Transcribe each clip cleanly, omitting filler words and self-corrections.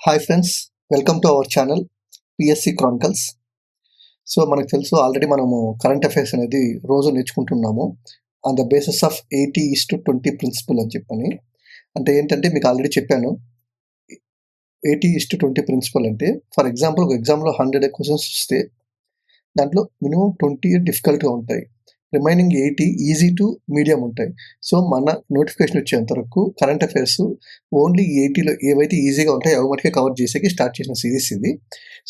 Hi friends, welcome to our channel PSC chronicles. So మనకు తెలుసు already మనము current affairs అనేది రోజు నేర్చుకుంటున్నాము on the basis of 80:20 principle అని చెప్పని. అంటే ఏంటంటే మీకు ఆల్రెడీ చెప్పాను, 80:20 ప్రిన్సిపల్ అంటే ఫర్ ఎగ్జాంపుల్ ఒక ఎగ్జామ్లో 100 క్వశ్చన్స్ వస్తే దాంట్లో మినిమం 20 డిఫికల్ట్గా ఉంటాయి, రిమైనింగ్ 80 ఈజీ టు మీడియం ఉంటాయి. సో మన నోటిఫికేషన్ వచ్చేంత వరకు కరెంట్ అఫైర్స్ ఓన్లీ 80లో ఏవైతే ఈజీగా ఉంటాయో అవి మటుకే కవర్ చేసేకి స్టార్ట్ చేసిన సిరీస్ ఇది.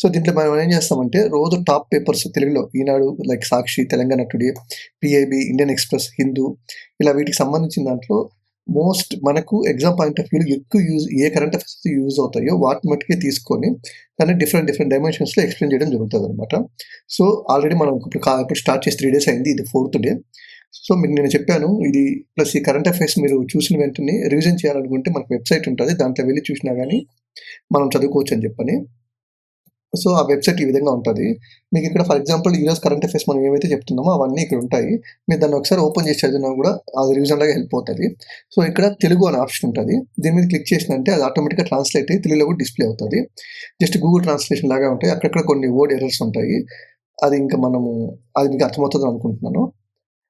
సో దీంట్లో మనం ఏం చేస్తామంటే రోజు టాప్ పేపర్స్ తెలుగులో Eenadu, like Sakshi, Telangana Today, PIB, Indian Express, Hindu, ఇలా వీటికి సంబంధించిన దాంట్లో మోస్ట్ మనకు ఎగ్జామ్ పాయింట్ ఆఫ్ వ్యూలో ఎక్కువ ఏ కరెంట్ అఫైర్స్ యూజ్ అవుతాయో వాటి మట్టుకే తీసుకొని దాన్ని డిఫరెంట్ డైమెన్షన్స్లో ఎక్స్ప్లెయిన్ చేయడం జరుగుతుంది అనమాట. సో ఆల్రెడీ మనం ఇప్పుడు స్టార్ట్ చేసి 3 days అయింది, ఇది 4th day. సో మీకు నేను చెప్పాను ఇది ప్లస్ ఈ కరెంట్ అఫైర్స్ మీరు చూసిన వెంటనే రివిజన్ చేయాలనుకుంటే మనకు వెబ్సైట్ ఉంటుంది, దాంట్లో వెళ్ళి చూసినా కానీ మనం చదువుకోవచ్చు అని చెప్పని. సో ఆ వెబ్సైట్ ఈ విధంగా ఉంటుంది. మీకు ఇక్కడ ఫర్ ఎగ్జాంపుల్ ఈరోజు కరెంట్ అఫైర్స్ మనం ఏవైతే చెప్తున్నామో అవన్నీ ఇక్కడ ఉంటాయి. మీరు దాన్ని ఒకసారి ఓపెన్ చేసి చదివినా కూడా అది రివిజన్ లాగా హెల్ప్ అవుతుంది. సో ఇక్కడ తెలుగు అనే ఆప్షన్ ఉంటుంది, దీని మీద క్లిక్ చేసినంటే అది ఆటోమేటిక్గా ట్రాన్స్లేట్ అయ్యి తెలుగులో కూడా డిస్ప్లే అవుతుంది. జస్ట్ గూగుల్ ట్రాన్స్లేషన్ లాగా ఉంటాయి, అక్కడక్కడ కొన్ని వర్డ్ ఎర్రర్స్ ఉంటాయి. అది ఇంకా అది మీకు అర్థమవుతుంది అనుకుంటున్నాను.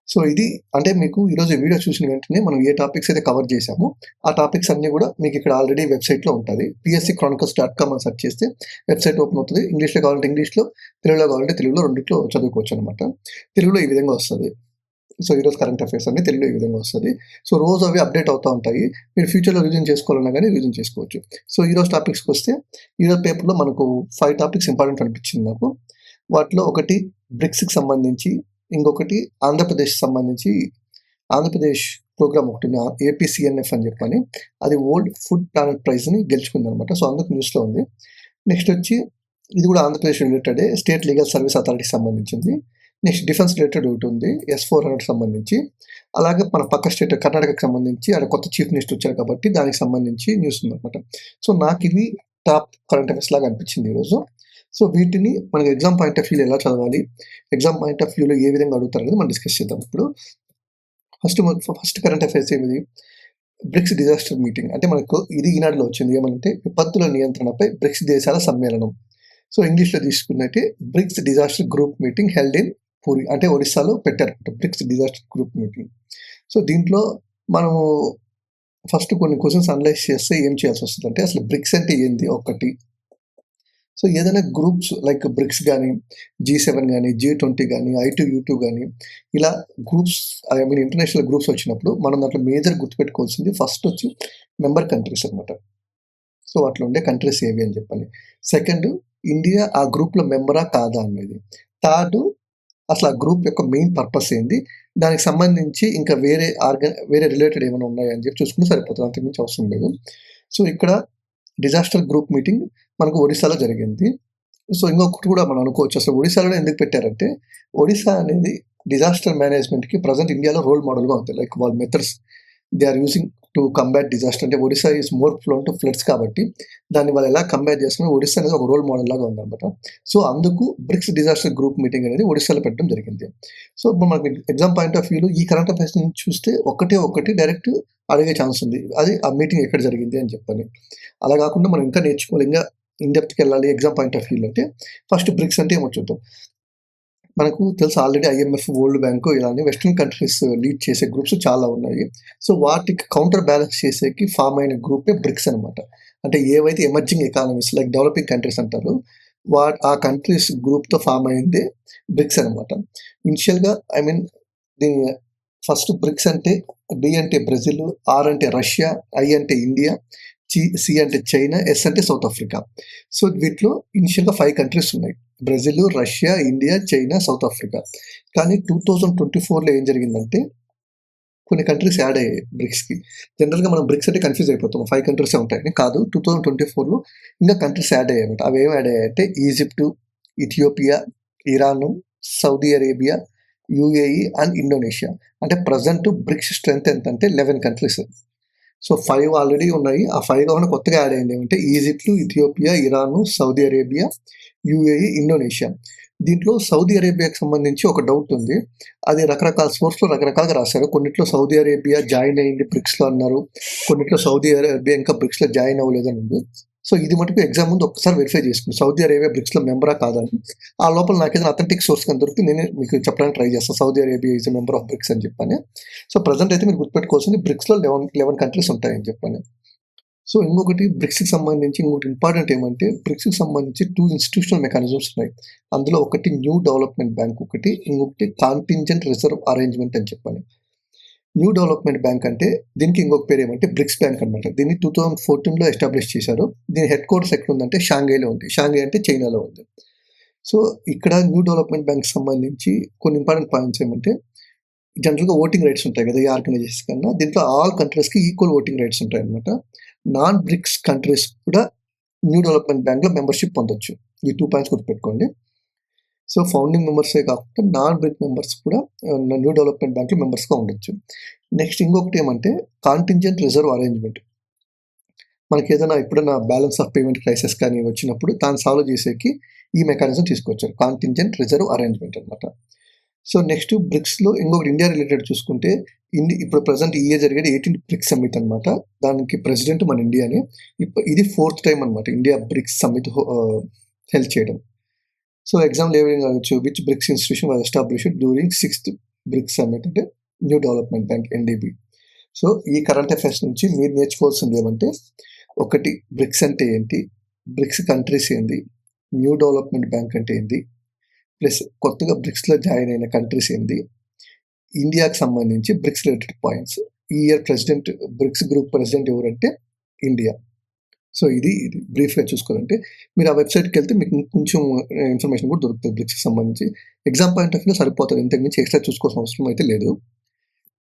సో ఇది అంటే మీకు ఈరోజు వీడియో చూసిన వెంటనే మనం ఏ టాపిక్స్ అయితే కవర్ చేసామో ఆ టాపిక్స్ అన్నీ కూడా మీకు ఇక్కడ ఆల్రెడీ వెబ్సైట్లో ఉంటుంది. psccronicles.com అని సెర్చ్ చేస్తే వెబ్సైట్ ఓపెన్ అవుతుంది. ఇంగ్లీష్లో కావాలంటే ఇంగ్లీష్లో, తెలుగులో కావాలంటే తెలుగులో, రెండిట్లో చదువుకోవచ్చు అనమాట. తెలుగులో ఈ విధంగా వస్తుంది. సో ఈరోజు కరెంట్ అఫైర్స్ అన్ని తెలుగులో ఈ విధంగా వస్తుంది. సో రోజు అవి అప్డేట్ అవుతూ ఉంటాయి. మీరు ఫ్యూచర్లో రివిజన్ చేసుకోవాలన్నా కానీ రివిజన్ చేసుకోవచ్చు. సో ఈరోజు టాపిక్స్కి వస్తే ఈరోజు పేపర్లో మనకు 5 టాపిక్స్ ఇంపార్టెంట్ అనిపించింది నాకు. వాటిలో ఒకటి బ్రిక్స్కి సంబంధించి, ఇంకొకటి ఆంధ్రప్రదేశ్ సంబంధించి ఆంధ్రప్రదేశ్ ప్రోగ్రామ్ ఒకటి APCNF అని చెప్పని, అది వరల్డ్ ఫుడ్ ప్లానెట్ ప్రైజ్ని గెలుచుకుంది అనమాట. సో అందుకు న్యూస్లో ఉంది. నెక్స్ట్ వచ్చి ఇది కూడా ఆంధ్రప్రదేశ్ రిలేటెడే, స్టేట్ లీగల్ సర్వీస్ అథారిటీకి సంబంధించింది. నెక్స్ట్ డిఫెన్స్ రిలేటెడ్ ఒకటి ఉంది, S-400 సంబంధించి. అలాగే మన పక్క స్టేట్ కర్ణాటకకి సంబంధించి అక్కడ కొత్త చీఫ్ మినిస్టర్ వచ్చారు కాబట్టి దానికి సంబంధించి న్యూస్ ఉందన్నమాట. సో నాకు ఇవి టాప్ కరెంట్ అఫైర్స్ లాగా అనిపించింది ఈరోజు. సో వీటిని మనకి ఎగ్జామ్ పాయింట్ ఆఫ్ వ్యూలో ఎలా చదవాలి, ఎగ్జామ్ పాయింట్ ఆఫ్ వ్యూలో ఏ విధంగా అడుగుతారు అనేది మనం డిస్కస్ చేద్దాం. ఇప్పుడు ఫస్ట్ కరెంట్ అఫైర్స్ ఏమిది, బ్రిక్స్ డిజాస్టర్ మీటింగ్. అంటే మనకు ఇది ఈనాడులో వచ్చింది, ఏమంటే విపత్తుల నియంత్రణపై బ్రిక్స్ దేశాల సమ్మేళనం. సో ఇంగ్లీష్లో తీసుకున్నట్టే BRICS disaster group meeting held in Puri, అంటే ఒడిస్సాలో పెట్టారు BRICS disaster group meeting. So దీంట్లో మనము ఫస్ట్ కొన్ని క్వశ్చన్స్ అనలైజ్ చేస్తే ఏం చేయాల్సి వస్తుంది అంటే, అసలు బ్రిక్స్ అంటే ఏంది ఒకటి. సో ఏదైనా గ్రూప్స్ లైక్ బ్రిక్స్ కానీ, G7 కానీ, G20 కానీ, I2U2 కానీ, ఇలా గ్రూప్స్ ఇంటర్నేషనల్ గ్రూప్స్ వచ్చినప్పుడు మనం దాంట్లో మేజర్ గుర్తుపెట్టుకోవాల్సింది ఫస్ట్ వచ్చి మెంబర్ కంట్రీస్ అనమాట. సో అట్లా ఉండే కంట్రీస్ ఏవి అని చెప్పాలి. సెకండ్, ఇండియా ఆ గ్రూప్లో మెంబరా కాదా అనేది. థర్డ్, అసలు ఆ గ్రూప్ యొక్క మెయిన్ పర్పస్ ఏంది, దానికి సంబంధించి ఇంకా వేరే రిలేటెడ్ ఏమైనా ఉన్నాయని చెప్పి చూసుకుంటే సరిపోతుంది, అంతకుమించి అవసరం లేదు. సో ఇక్కడ డిజాస్టర్ గ్రూప్ మీటింగ్ మనకు ఒడిశాలో జరిగింది. సో ఇంకొకటి కూడా మనం అనుకోవచ్చు, అసలు ఒడిశాలో ఎందుకు పెట్టారంటే, ఒడిశా అనేది డిజాస్టర్ మేనేజ్మెంట్కి ప్రజెంట్ ఇండియాలో రోల్ మోడల్గా ఉంది. లైక్ వాళ్ళ methods they are using to combat disaster. అంటే Odisha is more prone to floods కాబట్టి దాన్ని వాళ్ళు ఎలా కంబ్యాట్ చేస్తున్నారు, ఒడిశా అనేది ఒక రోల్ మోడల్ లాగా ఉందన్నమాట. సో అందుకు బ్రిక్స్ డిజాస్టర్ గ్రూప్ మీటింగ్ అనేది ఒడిశాలో పెట్టడం జరిగింది. సో ఇప్పుడు మనకి ఎగ్జామ్ పాయింట్ ఆఫ్ వ్యూలో ఈ కరెంట్ అఫైర్స్ నుంచి చూస్తే ఒకటి డైరెక్ట్ అడిగే ఛాన్స్ ఉంది, అది ఆ మీటింగ్ ఎక్కడ జరిగింది అని చెప్పని. అలా కాకుండా మనం ఇంకా నేర్చుకోవాలి, ఇంకా ఇన్డెప్త్కి వెళ్ళాలి ఎగ్జామ్ పాయింట్ ఆఫ్ వ్యూలో అంటే ఫస్ట్ బ్రిక్స్ అంటే ఏమో చూద్దాం. మనకు తెలుసు ఆల్రెడీ IMF, వరల్డ్ బ్యాంకు, ఇలానే వెస్ట్రన్ కంట్రీస్ లీడ్ చేసే గ్రూప్స్ చాలా ఉన్నాయి. సో వాటికి కౌంటర్ బ్యాలెన్స్ చేసేకి ఫామ్ అయిన గ్రూపే బ్రిక్స్ అనమాట. అంటే ఏవైతే emerging economies like developing countries అంటారు, ఆ కంట్రీస్ గ్రూప్తో ఫామ్ అయిందే బ్రిక్స్ అనమాట. ఇనిషియల్గా దీని ఫస్ట్ బ్రిక్స్ అంటే B అంటే బ్రెజిల్, R అంటే రష్యా, I అంటే ఇండియా, C అంటే చైనా, S అంటే సౌత్ ఆఫ్రికా. సో వీటిలో ఇనిషియల్గా 5 కంట్రీస్ ఉన్నాయి, Brazil, Russia, India, China, south Africa. కానీ 2024లో ఏం జరిగిందంటే కొన్ని కంట్రీస్ యాడ్ అయ్యాయి బ్రిక్స్కి. జనరల్గా మనం బ్రిక్స్ అంటే కన్ఫ్యూజ్ అయిపోతాం, 5 కంట్రీసే ఉంటాయని. కాదు, 2024లో ఇంకా కంట్రీస్ యాడ్ అయ్యాయి అనమాట. అవి ఏం యాడ్ అయ్యాయంటే Egypt, Ethiopia, Iran, Saudi Arabia, UAE and Indonesia. అంటే ప్రజెంట్ బ్రిక్స్ స్ట్రెంత్ ఎంతంటే 11 కంట్రీస్. సో 5 ఆల్రెడీ ఉన్నాయి, ఆ 5 కాకుండా కొత్తగా యాడ్ అయింది ఏమంటే Egypt, Ethiopia, Iran, Saudi Arabia, UAE, Indonesia. దీంట్లో సౌదీ అరేబియాకి సంబంధించి ఒక డౌట్ ఉంది, అది రకరకాల సోర్స్లో రకరకాలుగా రాశారు. కొన్నిట్లో సౌదీ అరేబియా జాయిన్ అయ్యింది బ్రిక్స్లో అన్నారు, కొన్నిట్లో సౌదీ అరేబియా ఇంకా బ్రిక్స్లో జాయిన్ అవ్వలేదని ఉంది. సో ఇది మటుకు ఎగ్జామ్ ముందు ఒక్కసారి వెరిఫై చేసుకోండి. సౌదీ అరేబియా బ్రిక్స్‌లో మెంబరా కాదా అని. ఆ లోపల నాకేదైనా అథెంటిక్ సోర్స్ గాని దొరికితే నేనే మీకు చెప్పడానికి ట్రై చేస్తాను. Saudi Arabia is a member of BRICS అని చెప్పని. సో ప్రెజెంట్ అయితే మీరు గుర్తుపెట్టుకోవాల్సింది బ్రిక్స్‌లో 11 కంట్రీస్ ఉంటాయని చెప్పని. సో ఇంకొకటి బ్రిక్స్‌కి సంబంధించి ఇంకొకటి ఇంపార్టెంట్ ఏమంటే బ్రిక్స్‌కి సంబంధించి 2 ఇన్‌స్టిట్యూషనల్ మెకానిజమ్స్ ఉన్నాయి. అందులో ఒకటి న్యూ డెవలప్‌మెంట్ బ్యాంక్ ఒకటి, ఇంకొకటి కాంటింజెంట్ రిజర్వ్ అరేంజ్‌మెంట్ అని చెప్పని. న్యూ డెవలప్‌మెంట్ బ్యాంక్ అంటే దీనికి ఇంకొక పేరు ఏమంటే బ్రిక్స్ బ్యాంక్ అనమాట. దీన్ని 2014లో ఎస్టాబ్లిష్ చేశారు. దీని హెడ్ క్వార్టర్స్ ఎక్కడ ఉందంటే షాంఘైలో ఉంది. షాంఘై అంటే చైనాలో ఉంది. సో ఇక్కడ న్యూ డెవలప్‌మెంట్ బ్యాంక్‌కి సంబంధించి కొన్ని ఇంపార్టెంట్ పాయింట్స్ ఏమంటే జనరల్‌గా ఓటింగ్ రైట్స్ ఉంటాయి కదా! ఈ ఆర్గనైజేషన్స్ కన్నా. దీంట్లో ఆల్ కంట్రీస్‌కి ఈక్వల్ ఓటింగ్ రైట్స్ ఉంటాయన్నమాట. నాన్ బ్రిక్స్ కంట్రీస్ కూడా న్యూ డెవలప్‌మెంట్ బ్యాంక్‌లో మెంబర్‌షిప్ పొందొచ్చు. ఈ 2 పాయింట్స్ గుర్తుపెట్టుకోండి. సో ఫౌండింగ్ మెంబర్సే కాకుండా నాన్ బ్రిక్ మెంబర్స్ కూడా న్యూ డెవలప్‌మెంట్ బ్యాంక్‌లో మెంబర్స్‌గా ఉండొచ్చు. నెక్స్ట్ ఇంకొకటి ఏమంటే కాంటింజెంట్ రిజర్వ్ అరేంజ్‌మెంట్. మనకేదైనా ఎప్పుడైనా బ్యాలెన్స్ ఆఫ్ పేమెంట్ క్రైసిస్ కానీ వచ్చినప్పుడు దాన్ని సాల్వ్ చేసేకి ఈ మెకానిజం తీసుకొచ్చారు. కాంటింజెంట్ రిజర్వ్ అరేంజ్‌మెంట్ అనమాట. సో నెక్స్ట్ బ్రిక్స్‌లో ఇంకొకటి ఇండియా రిలేటెడ్ చూసుకుంటే ఇప్పుడు ప్రెజెంట్ ఈ ఇయర్ జరిగేది 18th బ్రిక్స్ సమ్మిట్ అనమాట. దానికి ప్రెసిడెంట్ మన ఇండియానే. ఇది 4th టైమ్ అనమాట ఇండియా బ్రిక్స్ సమ్మిట్ హెల్డ్ చేయడం. సో ఎగ్జామ్‌లో ఏ విధంగా అడగొచ్చు which BRICS institution was established during 6th BRICS summit అంటే new development bank NDB. So ఈ కరెంట్ అఫైర్స్ నుంచి మీరు నేర్చుకోవాల్సింది ఏమంటే ఒకటి బ్రిక్స్ అంటే ఏంటి? బ్రిక్స్ కంట్రీస్ ఏంది? న్యూ డెవలప్‌మెంట్ బ్యాంక్ అంటే ఏంది? ప్లస్ కొత్తగా బ్రిక్స్‌లో జాయిన్ అయిన కంట్రీస్ ఏంది? ఇండియాకి సంబంధించి బ్రిక్స్ రిలేటెడ్ పాయింట్స్. ఈ year president BRICS group president ఎవరంటే ఇండియా. సో ఇది బ్రీఫ్‌గా చూసుకోవాలంటే మీరు ఆ వెబ్‌సైట్‌కెళ్తే మీకు కొంచెం ఇన్ఫర్మేషన్ కూడా దొరుకుతది బ్రిక్స్‌కి సంబంధించి. ఎగ్జామ్ పాయింట్ ఆఫ్ వ్యూలో సరిపోతది. ఇంతకు మించి ఎక్స్‌ట్రా చూసుకోవాల్సిన అవసరం అయితే లేదు.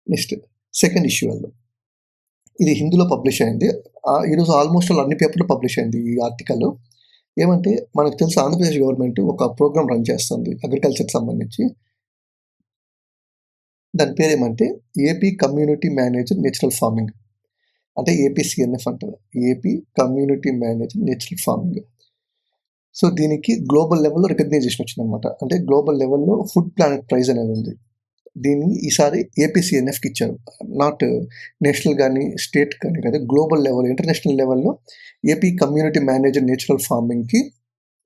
నెక్స్ట్ సెకండ్ ఇష్యూ వెళ్దాం. ఇది హిందీలో పబ్లిష్ అయింది. ఈరోజు ఆల్మోస్ట్ ఆల్ అన్ని పేపర్‌లో పబ్లిష్ అయింది ఈ ఆర్టికల్. ఏమంటే మనకు తెలుసు ఆంధ్రప్రదేశ్ గవర్నమెంట్ ఒక ప్రోగ్రామ్ రన్ చేస్తుంది అగ్రికల్చర్‌కి సంబంధించి. దాని పేరేమంటే AP community managed natural farming. అంటే ఏపీసీఎన్ఎఫ్ అంటారు. AP community managed natural farming. So దీనికి గ్లోబల్ లెవెల్‌లో రికగ్నైజేషన్ వచ్చిందనమాట. అంటే గ్లోబల్ లెవెల్‌లో ఫుడ్ ప్లానెట్ ప్రైజ్ అనేది ఉంది. దీన్ని ఈసారి ఏపీసీఎన్ఎఫ్‌కి ఇచ్చారు. నాట్ నేషనల్ గాని, స్టేట్ కానీ కాదు. గ్లోబల్ లెవెల్, ఇంటర్నేషనల్ లెవెల్‌లో ఏపీ కమ్యూనిటీ మేనేజ్డ్ నేచురల్ ఫార్మింగ్‌కి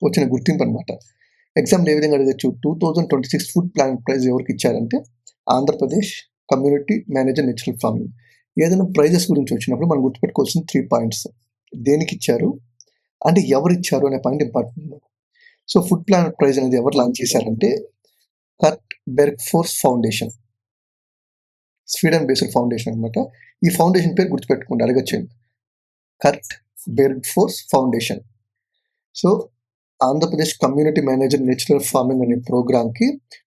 వచ్చిన గుర్తింపు అనమాట. ఎగ్జామ్‌లో ఏ విధంగా అడగొచ్చు 2026 ఫుడ్ ప్లానెట్ ప్రైజ్ ఎవరికి ఇచ్చారంటే Andhra Pradesh community managed natural farming. ఏదైనా ప్రైజెస్ గురించి వచ్చినప్పుడు మనం గుర్తుపెట్టుకోవాల్సిన 3 పాయింట్స్. దేనికిచ్చారు? అంటే ఎవరిచ్చారు అనే point important. So Food Planet Prize అనేది ఎవరు లాంచ్ చేశారంటే Kurt Bergfors Foundation. Sweden based foundation అనమాట. ఈ ఫౌండేషన్ పేరు గుర్తుపెట్టుకోండి అడగొచ్చండి. Kurt Bergfors Foundation. So Andhra Pradesh community managed natural farming అనే ప్రోగ్రామ్‌కి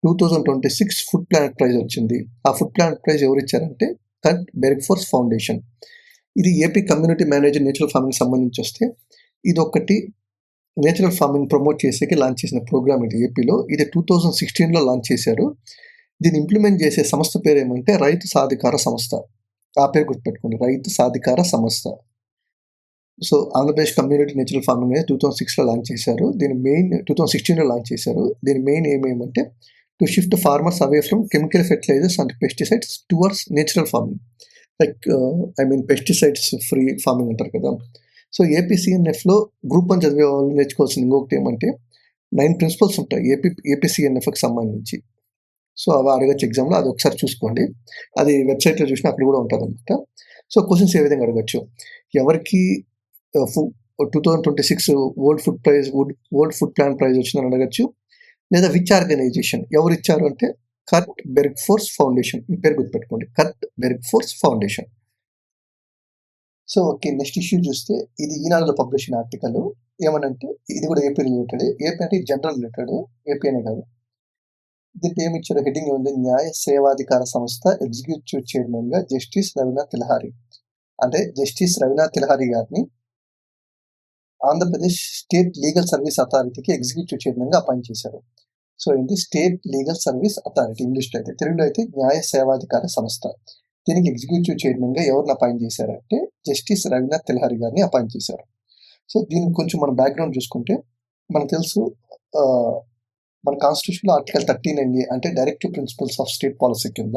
2026 ఫుడ్ ప్లానెట్ ప్రైజ్ వచ్చింది. ఆ ఫుడ్ ప్లానెట్ ప్రైజ్ ఎవరిచ్చారంటే కర్ట్ బెర్గ్‌ఫోర్స్ ఫౌండేషన్. ఇది ఏపీ కమ్యూనిటీ మేనేజ్డ్ నేచురల్ ఫార్మింగ్‌కి సంబంధించి వస్తే ఇదొకటి నేచురల్ ఫార్మింగ్ ప్రమోట్ చేసేకి లాంచ్ చేసిన ప్రోగ్రామ్ ఇది ఏపీలో. ఇది 2016లో లాంచ్ చేశారు. దీన్ని ఇంప్లిమెంట్ చేసే సంస్థ పేరేమంటే రైతు సాధికార సంస్థ. ఆ పేరు గుర్తుపెట్టుకోండి. రైతు సాధికార సంస్థ. So Andhra Pradesh community natural farming అనేది 2006లో లాంచ్ చేశారు. దీని మెయిన్ 2016లో లాంచ్ చేశారు. దీని మెయిన్ ఎయిమ్ ఏమంటే to shift farmers away from chemical fertilisers and pesticides towards natural farming. Like pesticides free farming అంటారు కదా! సో ఏపీసీఎన్ఎఫ్‌లో గ్రూప్ 1 చదివే వాళ్ళు నేర్చుకోవాల్సింది ఇంకొకటి ఏమంటే 9 ప్రిన్సిపల్స్ ఉంటాయి ఏపీసీఎన్ఎఫ్‌కి సంబంధించి. సో అవి అడగొచ్చు ఎగ్జామ్‌లో. అది ఒకసారి చూసుకోండి. అది వెబ్‌సైట్‌లో చూసినా అక్కడ కూడా ఉంటదనమాట. సో క్వెషన్స్ ఏ విధంగా అడగొచ్చు. ఎవరికి 2026 వరల్డ్ ఫుడ్ ప్లాన్ ప్రైజ్ వచ్చిందని అడగొచ్చు. లేదా విచ్ ఆర్గనైజేషన్ ఎవరిచ్చారు అంటే కర్ట్ బెర్గ్‌ఫోర్స్ ఫౌండేషన్. ఈ పేరు గుర్తుపెట్టుకోండి. Kurt Bergfors Foundation. So okay. Next issue చూస్తే ఇది ఈనాడులో పబ్లిష్ అయిన ఆర్టికల్. ఏమనంటే ఇది కూడా ఏపీ రిలేటెడే. ఏపీ అంటే జనరల్ రిలేటెడ్. ఏపీ అనే కాదు. దీనికి ఏమి ఇచ్చారు హెడ్డింగ్ ఏముంది న్యాయ సేవాధికార సంస్థ ఎగ్జిక్యూటివ్ చైర్మన్‌గా జస్టిస్ రవీనాథ్ తిలహారి. అంటే జస్టిస్ రవీనాథ్ తిలహారి గారిని ఆంధ్రప్రదేశ్ స్టేట్ లీగల్ సర్వీస్ అథారిటీకి ఎగ్జిక్యూటివ్ చైర్మన్‌గా అపాయింట్ చేశారు. సో ఏంటి స్టేట్ లీగల్ సర్వీస్ అథారిటీ ఇంగ్లీష్‌లో అయితే. తెలుగులో అయితే న్యాయ సేవాధికార సంస్థ. దీనికి ఎగ్జిక్యూటివ్ చైర్మన్‌గా ఎవరిని అపాయింట్ చేశారంటే జస్టిస్ రవీనాథ్ తిలహారి గారిని అపాయింట్ చేశారు. సో దీనికి కొంచెం మనం బ్యాక్‌గ్రౌండ్ చూసుకుంటే మనకు తెలుసు మన కాన్స్టిట్యూషన్‌లో ఆర్టికల్ 39A అంటే directive principles of state policy కింద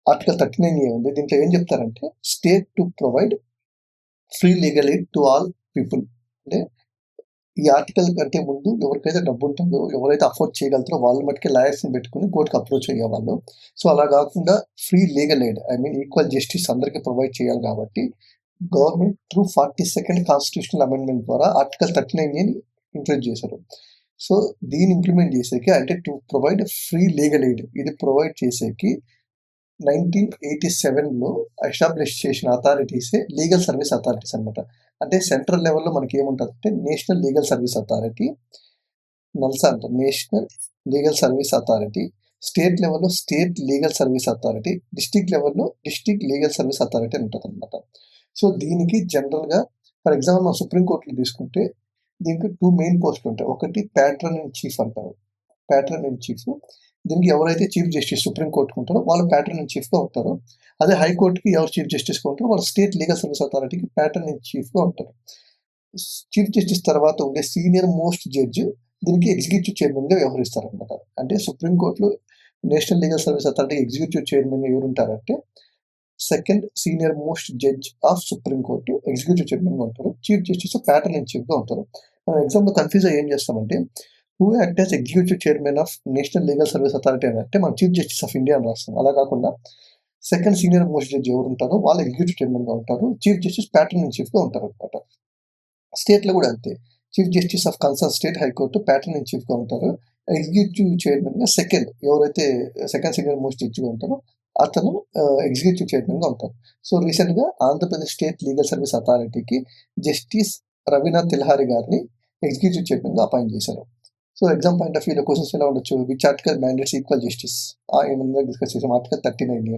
ఆర్టికల్ 39A ఉంది. దీంట్లో ఏం చెప్తారంటే state to provide free legal aid to all people. అంటే ఈ ఆర్టికల్ కంటే ముందు ఎవరికైతే డబ్బు ఉంటుందో, ఎవరైతే అఫోర్డ్ చేయగలుగుతారో వాళ్ళు మట్టుకే లాయర్స్‌ని పెట్టుకొని కోర్ట్‌కి అప్రోచ్ అయ్యేవాళ్ళు. సో, అలా గాకుండా free legal aid equal justice అందరికి ప్రొవైడ్ చేయాలి కాబట్టి government through 42nd constitutional amendment ద్వారా ఆర్టికల్ 39 ఇంట్రొడ్యూస్ చేశారు. సో, దీన్ని ఇంప్లిమెంట్ చేసేకి అంటే to provide free legal aid ఇది ప్రొవైడ్ చేసేకి 1987లో ఎస్టాబ్లిష్ చేసిన అథారిటీసే లీగల్ సర్వీస్ అథారిటీస్ అనమాట. అంటే సెంట్రల్ లెవెల్‌లో మనకేముంటదంటే national legal service authority, NALSA అంటారు. National legal service authority, state లెవెల్‌లో state legal service authority, district లెవెల్‌లో డిస్ట్రిక్ట్ లీగల్ సర్వీస్ అథారిటీ అని ఉంటదనమాట. సో, దీనికి జనరల్‌గా ఫర్ ఎగ్జాంపుల్ మనం సుప్రీం కోర్ట్‌లో తీసుకుంటే దీనికి 2 మెయిన్ పోస్టులుంటాయి. ఒకటి ప్యాట్రన్ ఇన్ చీఫ్ అంటారు. Patron in chief. దీనికి ఎవరైతే చీఫ్ జస్టిస్ సుప్రీం కోర్ట్‌కి ఉంటారో వాళ్ళు ప్యాట్రన్ ఇన్ చీఫ్‌గా ఉంటారు. అదే హైకోర్ట్‌కి ఎవరు చీఫ్ జస్టిస్‌గా ఉంటారో వాళ్ళు స్టేట్ లీగల్ సర్వీస్ అథారిటీకి ప్యాట్రన్ ఇన్ చీఫ్‌గా ఉంటారు. చీఫ్ జస్టిస్ తర్వాత ఉండే సీనియర్ మోస్ట్ జడ్జ్ దీనికి ఎగ్జిక్యూటివ్ చైర్మన్‌గా వ్యవహరిస్తారనమాట. అంటే సుప్రీం కోర్ట్‌లో national legal service authority executive chairman ఎవరుంటారంటే second senior most judge of supreme court executive చైర్మన్‌గా ఉంటారు. చీఫ్ జస్టిస్ ప్యాటర్న్ ఇన్ చీఫ్‌గా ఉంటారు. మనం ఎగ్జామ్‌లో కన్‌ఫ్యూజ్ అయ్యి ఏం చేస్తామంటే who act as executive chairman of national legal service authority అని అంటే మనం చీఫ్ జస్టిస్ ఆఫ్ ఇండియా అని రాస్తాం. అలా కాకుండా సెకండ్ సీనియర్ మోస్ట్ జడ్జ్ ఎవరు ఉంటారో వాళ్ళు ఎగ్జిక్యూటివ్ చైర్మన్‌గా ఉంటారు. చీఫ్ జస్టిస్ ప్యాటర్న్ ఇన్ చీఫ్‌గా ఉంటారనమాట. స్టేట్‌లో కూడా అంతే. Chief justice of concern state high court pattern in చీఫ్‌గా ఉంటారు. ఎగ్జిక్యూటివ్ చైర్మన్‌గా ఎవరైతే సెకండ్ సీనియర్ మోస్ట్ జడ్జిగా ఉంటారో అతను ఎగ్జిక్యూటివ్ చైర్మన్‌గా ఉంటారు. సో, రీసెంట్‌గా ఆంధ్రప్రదేశ్ స్టేట్ లీగల్ సర్వీస్ అథారిటీకి జస్టిస్ రవీనాథ్ తిలహారి గారిని ఎగ్జిక్యూటివ్ చైర్మన్‌గా అపాయింట్ చేశారు. సో, ఎగ్జామ్ పాయింట్ ఆఫ్ వ్యూలో క్వెషన్స్ ఎలా ఉండొచ్చు? Which article mandates equal justice? ఏమన్నా డిస్కస్ చేసాం. ఆర్టికల్ 39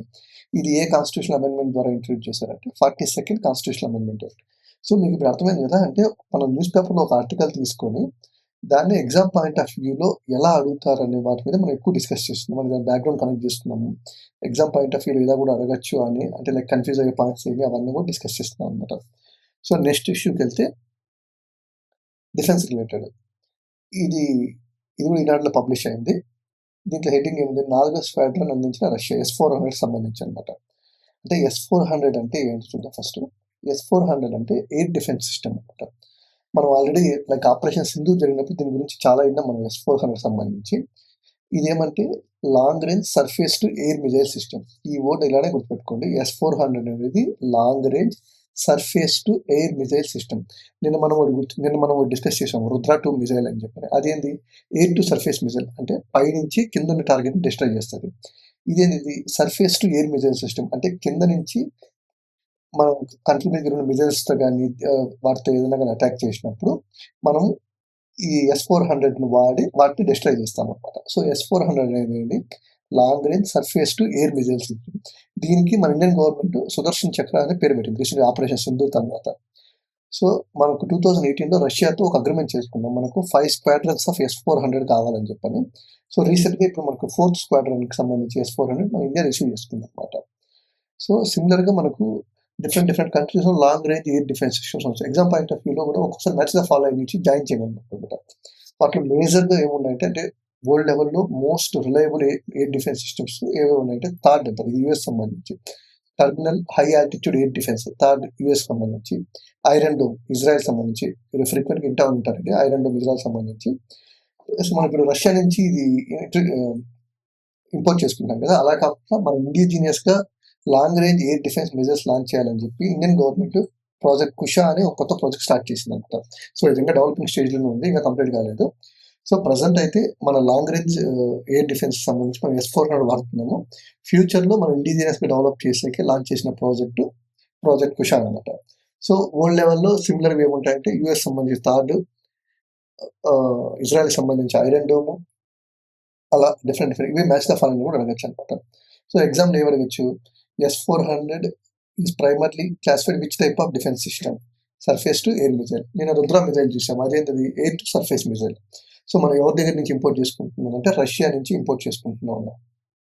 ఇది ఏ కాన్స్టిట్యూషనల్ అమెండ్మెంట్ ద్వారా ఇంట్రొడ్యూస్ చేశారంటే 42nd కాన్స్టిట్యూషనల్ అమెండ్మెంట్. సో, మీకు ఇప్పుడు అర్థమైంది కదా! అంటే మనం న్యూస్ పేపర్‌లో ఒక ఆర్టికల్ తీసుకొని దాన్ని ఎగ్జామ్ పాయింట్ ఆఫ్ వ్యూలో ఎలా అడుగుతారనే వాటి మీద మనం ఎక్కువ డిస్కస్ చేస్తున్నాం. దాని బ్యాక్‌గ్రౌండ్ కనెక్ట్ చేస్తున్నాము. ఎగ్జామ్ పాయింట్ ఆఫ్ వ్యూలో ఇలా కూడా అడగొచ్చు అని అంటే లైక్ కన్‌ఫ్యూజ్ అయ్యే పాయింట్స్ ఏమి అవన్నీ కూడా డిస్కస్ చేస్తున్నాం అనమాట. సో, నెక్స్ట్ ఇష్యూకెళ్తే డిఫెన్స్ రిలేటెడ్. ఇది ఇది కూడా ఈనాడులో పబ్లిష్ అయింది. దీంట్లో హెడ్డింగ్ ఏముంది? 4వ స్క్వాడ్రన్ అందించిన రష్యా S-400 సంబంధించి అనమాట. అంటే S-400 అంటే ఏంటో చూద్దాం ఫస్ట్. S-400 అంటే ఎయిర్ డిఫెన్స్ సిస్టమ్ అనమాట. మనం ఆల్రెడీ లైక్ ఆపరేషన్ సింధూర్ జరిగినప్పుడు దీని గురించి చాలా విన్నాం మనం S-400 సంబంధించి. ఇదేమంటే long range surface to air missile system. ఈ వర్డ్ ఇలానే గుర్తుపెట్టుకోండి. S-400 అనేది long range surface to air missile system. నిన్న మనం డిస్కస్ చేసాం రుద్ర 2 మిజైల్ అని చెప్పి. అదేంది ఎయిర్ టు సర్ఫేస్ మిజైల్ అంటే పైనుంచి కింద ఉన్న టార్గెట్‌ని డిస్ట్రాయ్ చేస్తది. ఇదేంటిది surface to air missile system అంటే కింద నుంచి మనం కంట్రీ దగ్గర ఉన్న మిజైల్స్‌తో గాని వాటితో ఏదైనా గాని అటాక్ చేసినప్పుడు మనం ఈ S-400ని వాడి వాటిని డిస్ట్రాయ్ చేస్తామనమాట. సో, S-400 అనేది long range surface to air missile system. దీనికి మన ఇండియన్ గవర్నమెంట్ సుదర్శన్ చక్ర అనే పేరు పెట్టింది. రీసెంట్‌గా ఆపరేషన్ సింధూర్ తర్వాత. సో, మనకు 2018లో రష్యాతో ఒక అగ్రీమెంట్ చేసుకున్నాం. మనకు 5 స్క్వాడ్రన్స్ ఆఫ్ S-400 కావాలని చెప్పని. సో, రీసెంట్‌గా ఇప్పుడు మనకు 4th స్క్వాడ్రన్‌కి సంబంధించి S-400 మన ఇండియా రిసీవ్ చేసుకుందనమాట. సో, సిమిలర్‌గా మనకు డిఫరెంట్ కంట్రీస్‌లో long range air defence systems వచ్చాయి. ఎగ్జామ్ పాయింట్ ఆఫ్ వ్యూలో కూడా ఒక్కొక్కసారి మ్యాచ్ ద ఫాలోయింగ్ నుంచి జాయిన్ చేయమన్నమాట. వాటిలో మేజర్‌గా ఏమున్నాయంటే అంటే వరల్డ్ లెవెల్‌లో most reliable air defence systems ఏవేవి ఉన్నాయంటే థాడ్ అంటారు. ఇది యూఎస్ సంబంధించి. Terminal high altitude air defence థాడ్ యూఎస్ సంబంధించి. ఐరన్ డోమ్ ఇజ్రాయెల్ సంబంధించి. మీరు ఫ్రీక్వెంట్‌గా వింటా ఉంటారండి. ఐరన్ డోమ్ ఇజ్రాయెల్ సంబంధించి. సో, మనం ఇప్పుడు రష్యా నుంచి ఇది ఇంపోర్ట్ చేసుకుంటాం కదా! అలా కాకుండా మనం ఇండిజినియస్‌గా long range air defence measures launch చేయాలని చెప్పి ఇండియన్ గవర్నమెంట్ ప్రాజెక్ట్ కుషా అని ఒక కొత్త ప్రాజెక్ట్ స్టార్ట్ చేసిందనమాట. సో, ఇది ఇంకా డెవలపింగ్ స్టేజ్‌లోనే ఉంది. ఇంకా కంప్లీట్ కాలేదు. సో, ప్రెజెంట్ అయితే మన లాంగ్ రేంజ్ ఎయిర్ డిఫెన్స్ సంబంధించి మనం S-400 వాడుతున్నాము. ఫ్యూచర్‌లో మనం ఇండిజినియస్‌గా డెవలప్ చేసేకి లాంచ్ చేసిన ప్రాజెక్ట్ కుషా అనమాట. సో, వరల్డ్ లెవెల్‌లో సిమిలర్‌గా ఏముంటాయంటే యూఎస్ సంబంధించి థాడ్, ఇజ్రాయెల్‌కి సంబంధించి ఐరన్ డోమ్ అలా డిఫరెంట్ ఇవి మ్యాచ్ ద ఫాలోయింగ్ కూడా అడగొచ్చనమాట. సో, ఎగ్జామ్‌లో ఏమి అడగొచ్చు? S-400 is primarily classified which type of defence system? Surface to air missile. నిన్న రుద్ర మిజైల్ చూసాం. అదేంటిది air to surface missile. So, మనం ఎవరి దగ్గర నుంచి ఇంపోర్ట్ చేసుకుంటున్నాం అంటే రష్యా నుంచి ఇంపోర్ట్ చేసుకుంటున్నాం.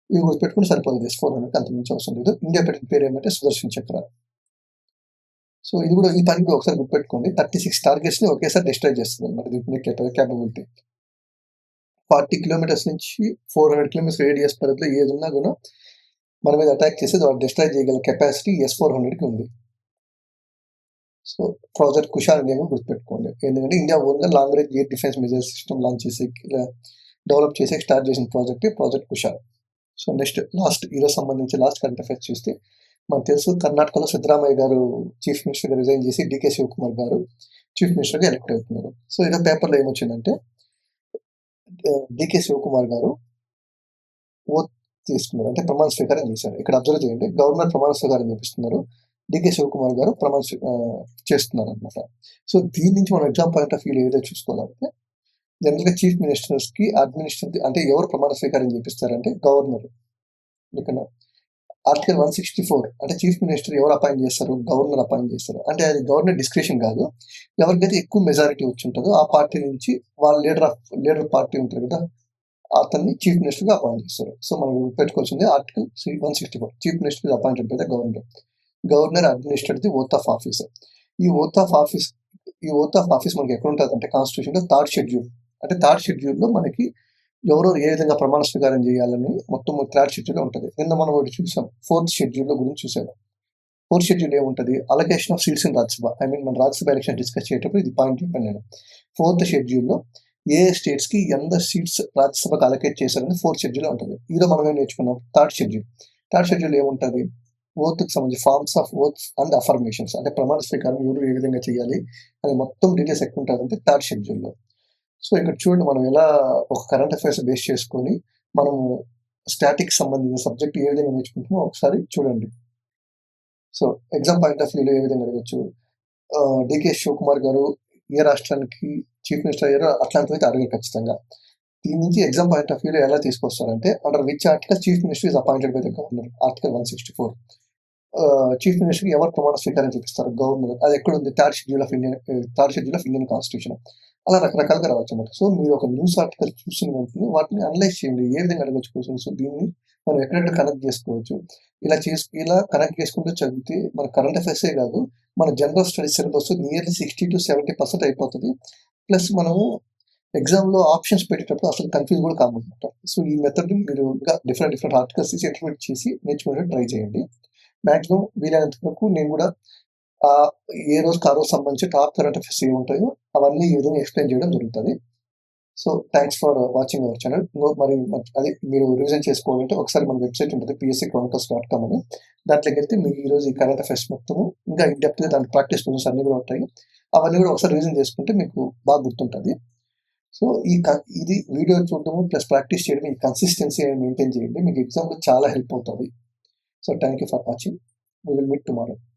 ఇవి గుర్తుపెట్టుకుంటే సరిపోతుంది. S-400కి అంతకుమించి అవసరం లేదు. ఇండియా పెట్టిన పేరు ఏమంటే సుదర్శన్ చక్ర. సో, ఇది కూడా ఈ పని కూడా ఒకసారి గుర్తుపెట్టుకోండి. 36 టార్గెట్స్‌ని ఒకేసారి డిస్ట్రాయ్ చేస్తుందన్నమాట. దీనికి కేపబిలిటీ. 40 కిలోమీటర్స్ నుంచి 400 కిలోమీటర్స్ రేడియస్ పరిధిలో ఏదున్నా కూడా మన మీద అటాక్ చేసి దాన్ని డిస్ట్రాయ్ చేయగల కెపాసిటీ S-400కి ఉంది. సో ప్రాజెక్ట్ కుషాల్ అనేది గుర్తుపెట్టుకోండి. ఎందుకంటే ఇండియా ఓన్గా long range air defence missile system launch చేసి డెవలప్ చేసి స్టార్ట్ చేసిన ప్రాజెక్ట్ కుషాల్. సో నెక్స్ట్ ఈరోజు సంబంధించి కరెంట్ అఫైర్స్ చూస్తే మనకు తెలుసు కర్ణాటకలో సిద్ధరామయ్య గారు చీఫ్ మినిస్టర్గా రిజైన్ చేసి డీకే శివకుమార్ గారు చీఫ్ మినిస్టర్గా ఎలక్ట్ అవుతున్నారు. సో ఈరోజు పేపర్లో ఏమొచ్చిందంటే డీకే శివకుమార్ గారు ఓత్ తీసుకున్నారు, అంటే ప్రమాణ స్వీకారం చేశారు. ఇక్కడ అబ్జర్వ్ చేయండి, గవర్నర్ ప్రమాణ స్వీకారం చేపిస్తున్నారు, డీకే శివకుమార్ గారు చేస్తున్నారు అనమాట. సో దీని నుంచి మనం ఎగ్జామ్ పాయింట్ ఆఫ్ వ్యూ ఏదైతే చూసుకోవాలంటే జనరల్గా చీఫ్ మినిస్టర్స్కి అడ్మినిస్ట్రేటివ్ అంటే ఎవరు ప్రమాణ స్వీకారం చేపిస్తారంటే గవర్నర్. ఇక్కడ ఆర్టికల్ 164 అంటే చీఫ్ మినిస్టర్ ఎవరు అపాయింట్ చేస్తారు, గవర్నర్ అపాయింట్ చేస్తారు. అంటే అది గవర్నర్ డిస్క్రిప్షన్ కాదు, ఎవరికైతే ఎక్కువ మెజారిటీ వచ్చి ఉంటుందో ఆ పార్టీ నుంచి వాళ్ళ లీడర్ పార్టీ ఉంటుంది కదా, అతన్ని చీఫ్ మినిస్టర్గా అపాయింట్ చేస్తారు. సో మనం పెట్టుకోవాల్సింది article 164, chief minister appointed by the governor administrate the oath of office. ఈ ఓత్ ఆఫ్ ఆఫీస్ మనకి ఎక్కడ ఉంటుంది అంటే కాన్స్టిట్యూషన్లో థర్డ్ షెడ్యూల్. అంటే థర్డ్ షెడ్యూల్లో మనకి ఎవరో ఏ విధంగా ప్రమాణ స్వీకారం చేయాలని మొత్తం థర్డ్ షెడ్యూల్లో ఉంటుంది. నిన్న మనం ఒకటి చూసాం, ఫోర్త్ షెడ్యూల్లో గురించి చూసాము. ఫోర్త్ షెడ్యూల్ ఏముంటుంది, allocation of seats in Rajya Sabha. మన రాజ్యసభ ఎలక్షన్ డిస్కస్ చేసేటప్పుడు ఇది పాయింట్ చెప్పాను నేను. ఫోర్త్ షెడ్యూల్లో ఏ స్టేట్స్కి ఎంత సీట్స్ రాజ్యసభకు అలొకేట్ చేశారని ఫోర్త్ షెడ్యూల్ ఉంటుంది. ఈరోజు మనం ఏం నేర్చుకున్నాం, థర్డ్ షెడ్యూల్ ఏముంటుంది, ఓత్కి సంబంధించి forms of oaths and affirmations, అంటే ప్రమాణ స్వీకారం ఎవరు ఏ విధంగా చేయాలి అని మొత్తం డీటెయిల్స్ ఎక్కువ ఉంటుంది అంటే థర్డ్ షెడ్యూల్లో. సో ఇక్కడ చూడండి, మనం ఎలా ఒక కరెంట్ అఫైర్స్ బేస్ చేసుకొని మనము స్టాటిక్ సంబంధించిన సబ్జెక్ట్ ఏ విధంగా నేర్చుకుంటామో ఒకసారి చూడండి. సో ఎగ్జామ్ పాయింట్ ఆఫ్ వ్యూలో ఏ విధంగా అడగచ్చు, డీకే శివకుమార్ గారు ఏ రాష్ట్రానికి చీఫ్ మినిస్టర్ అయ్యారో అట్లాంటివి అయితే అడగరు ఖచ్చితంగా. దీని నుంచి ఎగ్జామ్ పాయింట్ ఆఫ్ వ్యూలో ఎలా తీసుకొస్తారంటే under which article chief minister is appointed by the governor, article 164. Chief మినిస్టర్కి ఎవరు ప్రమాణ స్వీకారం చూపిస్తారు, గవర్నర్. అది ఎక్కడ ఉంది, third schedule of Indian constitution. అలా రకరకాలుగా రావచ్చు అనమాట. సో మీరు ఒక న్యూస్ ఆర్టికల్ చూసిన వెంటనే వాటిని అనలైజ్ చేయండి, ఏ విధంగా అడగచ్చు క్వశ్చన్స్, దీన్ని మనం ఎక్కడెక్కడ కనెక్ట్ చేసుకోవచ్చు. ఇలా కనెక్ట్ చేసుకుంటూ చదివితే మన కరెంట్ అఫైర్సే కాదు, మన general studies syllabus nearly 60 to 70% అయిపోతుంది. ప్లస్ మనము ఎగ్జామ్లో ఆప్షన్స్ పెట్టేటప్పుడు అసలు కన్ఫ్యూజ్ కూడా కామన్నమాట. సో ఈ మెథడ్ని మీరు ఇంకా డిఫరెంట్ ఆర్టికల్స్ తీసి ఇంటర్ప్రిట్ చేసి నేర్చుకునే ట్రై చేయండి. మ్యాక్సిమం వీలైనంత వరకు నేను కూడా ఏ రోజుకి ఆ రోజు సంబంధించి టాప్ కరెంట్ అఫైర్స్ ఏమి ఉంటాయో అవన్నీ ఈ విధంగా ఎక్స్ప్లెయిన్ చేయడం జరుగుతుంది. So thanks for watching our channel. మరి అది మీరు రివిజన్ చేసుకోవాలంటే ఒకసారి మన వెబ్సైట్ ఉంటుంది pscchronicles.com అని, దాంట్లోకి వెళ్తే మీకు ఈరోజు ఈ కరెంట్ అఫైర్స్ మొత్తము ఇంకా ఇన్డెప్త్గా దాని ప్రాక్టీస్ క్వశ్చన్స్ అన్నీ కూడా ఉంటాయి. అవన్నీ కూడా ఒకసారి రివిజన్ చేసుకుంటే మీకు బాగా గుర్తుంటుంది. సో ఇది వీడియో చూడటము ప్లస్ ప్రాక్టీస్ చేయడం, ఈ కన్సిస్టెన్సీ మెయింటైన్ చేయండి, మీకు ఎగ్జామ్లో చాలా హెల్ప్ అవుతుంది. So thank you for watching. We will meet tomorrow.